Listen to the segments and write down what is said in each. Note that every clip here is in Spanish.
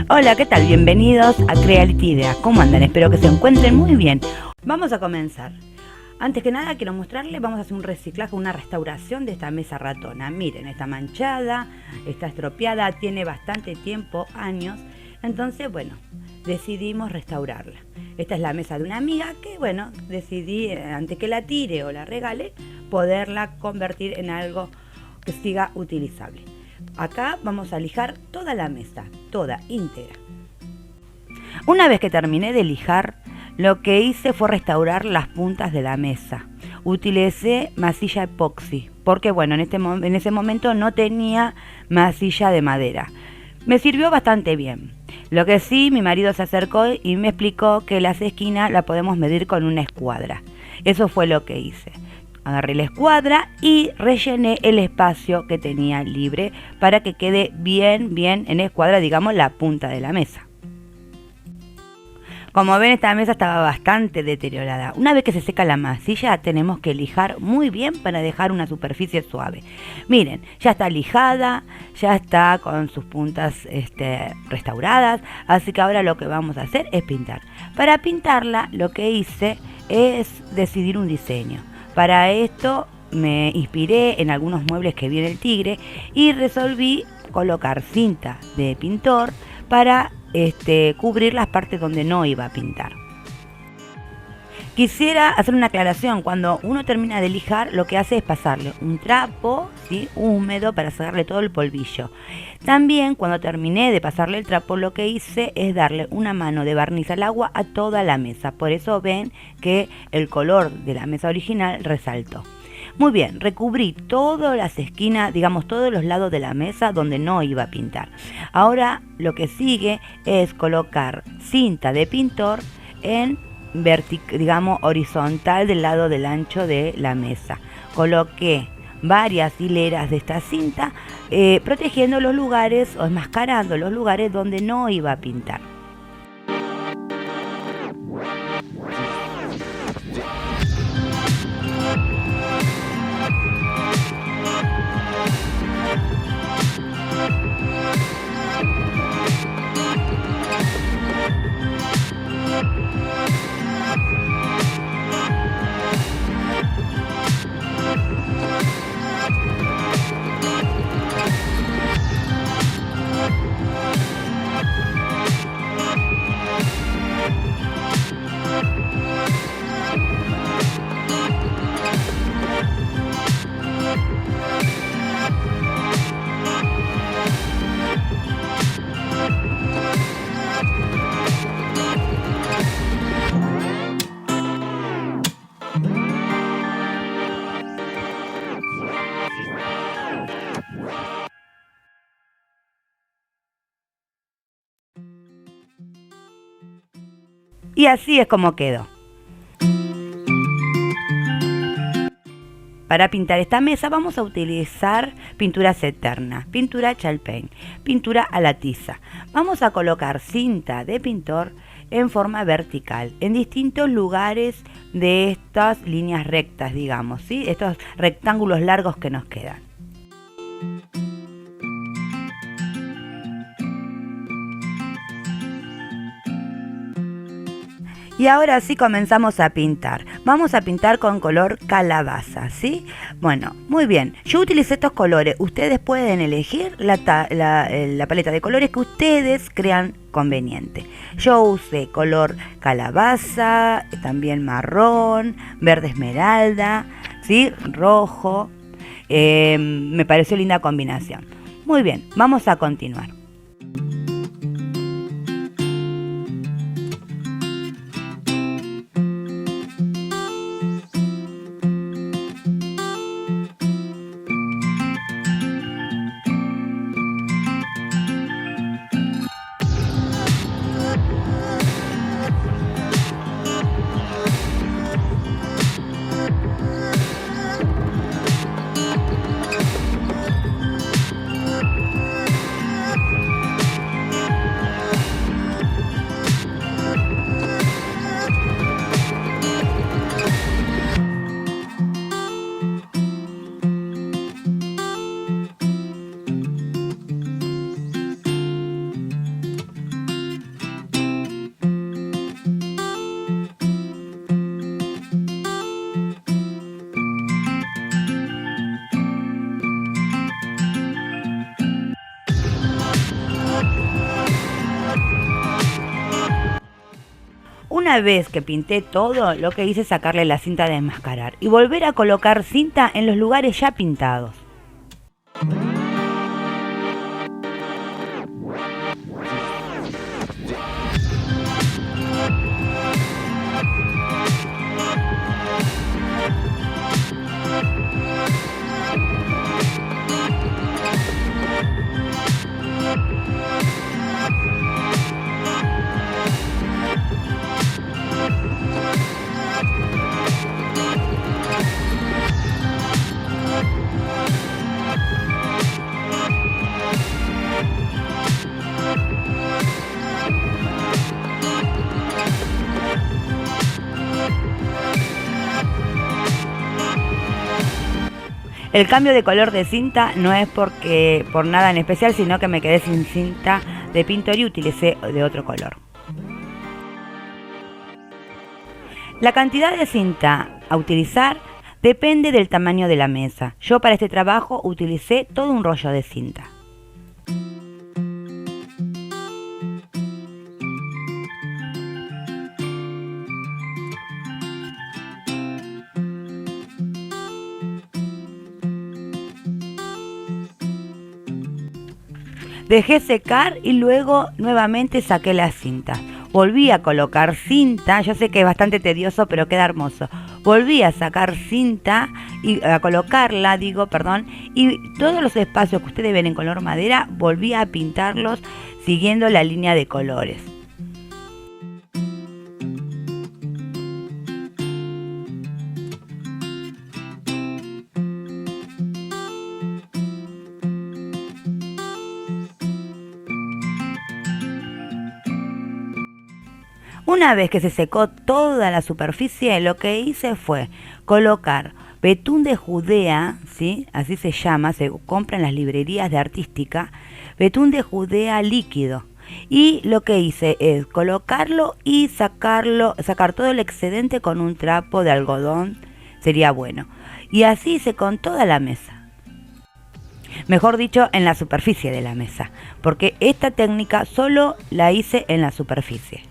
Hola, ¿qué tal? Bienvenidos a Creality Ideas. ¿Cómo andan? Espero que se encuentren muy bien. Vamos a comenzar. Antes que nada quiero mostrarles, vamos a hacer un reciclaje, una restauración de esta mesa ratona. Miren, está manchada, está estropeada, tiene bastante tiempo, años. Entonces, bueno, decidimos restaurarla. Esta es la mesa de una amiga que, bueno, decidí, antes que la tire o la regale, poderla convertir en algo que siga utilizable. Acá vamos a lijar toda la mesa, toda, íntegra. Una vez que terminé de lijar, lo que hice fue restaurar las puntas de la mesa. Utilicé masilla epoxi, porque bueno, en ese momento no tenía masilla de madera. Me sirvió bastante bien. Lo que sí, mi marido se acercó y me explicó que las esquinas la podemos medir con una escuadra. Eso fue lo que hice. Agarré la escuadra y rellené el espacio que tenía libre para que quede bien en escuadra, digamos, la punta de la mesa. Como ven, esta mesa estaba bastante deteriorada. Una vez que se seca la masilla, tenemos que lijar muy bien para dejar una superficie suave. Miren, ya está lijada, ya está con sus puntas restauradas, así que ahora lo que vamos a hacer es pintar. Para pintarla, lo que hice es decidir un diseño. Para esto me inspiré en algunos muebles que vi en el Tigre y resolví colocar cinta de pintor para cubrir las partes donde no iba a pintar. Quisiera hacer una aclaración. Cuando uno termina de lijar, lo que hace es pasarle un trapo, ¿sí?, húmedo, para sacarle todo el polvillo. También cuando terminé de pasarle el trapo, lo que hice es darle una mano de barniz al agua a toda la mesa. Por eso ven que el color de la mesa original resaltó. Muy bien, recubrí todas las esquinas, digamos todos los lados de la mesa donde no iba a pintar. Ahora lo que sigue es colocar cinta de pintor en digamos horizontal del lado del ancho de la mesa. Coloqué varias hileras de esta cinta, protegiendo los lugares o enmascarando los lugares donde no iba a pintar. Y así es como quedó. Para pintar esta mesa vamos a utilizar pinturas eternas, pintura Chalpain, pintura a la tiza. Vamos a colocar cinta de pintor en forma vertical, en distintos lugares de estas líneas rectas, digamos, ¿sí?, estos rectángulos largos que nos quedan. Y ahora sí comenzamos a pintar. Vamos a pintar con color calabaza, ¿sí? Bueno, muy bien. Yo utilicé estos colores. Ustedes pueden elegir la paleta de colores que ustedes crean conveniente. Yo usé color calabaza, también marrón, verde esmeralda, ¿sí?, rojo. Me pareció linda combinación. Muy bien, vamos a continuar. Una vez que pinté todo, lo que hice es sacarle la cinta de enmascarar y volver a colocar cinta en los lugares ya pintados. El cambio de color de cinta no es por nada en especial, sino que me quedé sin cinta de pintor y utilicé de otro color. La cantidad de cinta a utilizar depende del tamaño de la mesa. Yo para este trabajo utilicé todo un rollo de cinta. Dejé secar y luego nuevamente saqué la cinta. Volví a colocar cinta, yo sé que es bastante tedioso, pero queda hermoso. Volví a sacar cinta y a colocarla, y todos los espacios que ustedes ven en color madera, volví a pintarlos siguiendo la línea de colores. Una vez que se secó toda la superficie, lo que hice fue colocar betún de Judea, ¿sí? Así se llama, se compra en las librerías de artística, betún de Judea líquido. Y lo que hice es colocarlo y sacar todo el excedente con un trapo de algodón, sería bueno. Y así hice con toda la mesa. Mejor dicho, en la superficie de la mesa, porque esta técnica solo la hice en la superficie.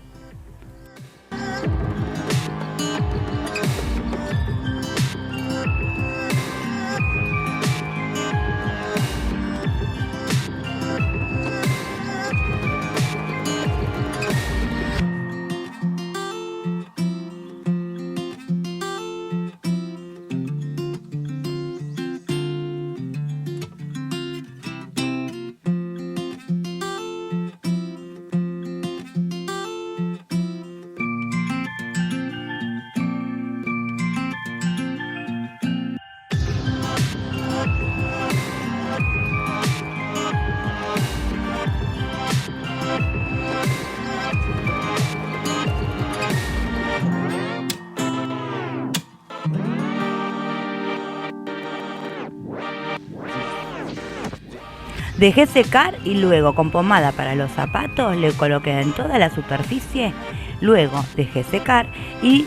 Dejé secar y luego con pomada para los zapatos le coloqué en toda la superficie. Luego dejé secar y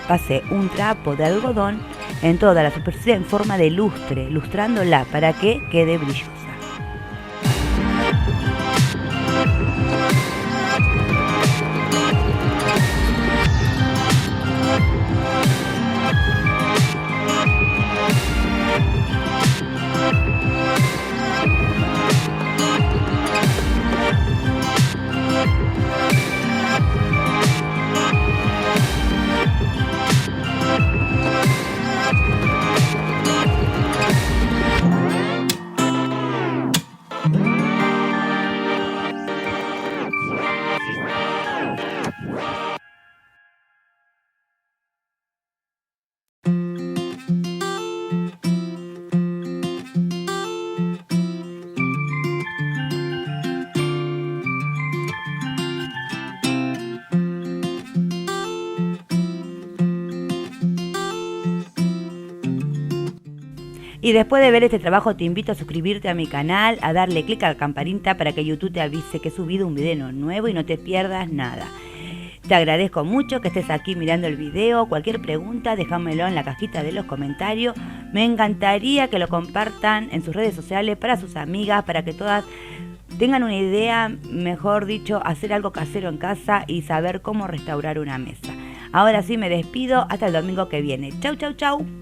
pasé un trapo de algodón en toda la superficie en forma de lustre, lustrándola para que quede brillosa. Y después de ver este trabajo te invito a suscribirte a mi canal, a darle clic a la campanita para que YouTube te avise que he subido un video nuevo y no te pierdas nada. Te agradezco mucho que estés aquí mirando el video. Cualquier pregunta déjamelo en la cajita de los comentarios. Me encantaría que lo compartan en sus redes sociales para sus amigas, para que todas tengan una idea, mejor dicho, hacer algo casero en casa y saber cómo restaurar una mesa. Ahora sí me despido, hasta el domingo que viene. Chau, chau, chau.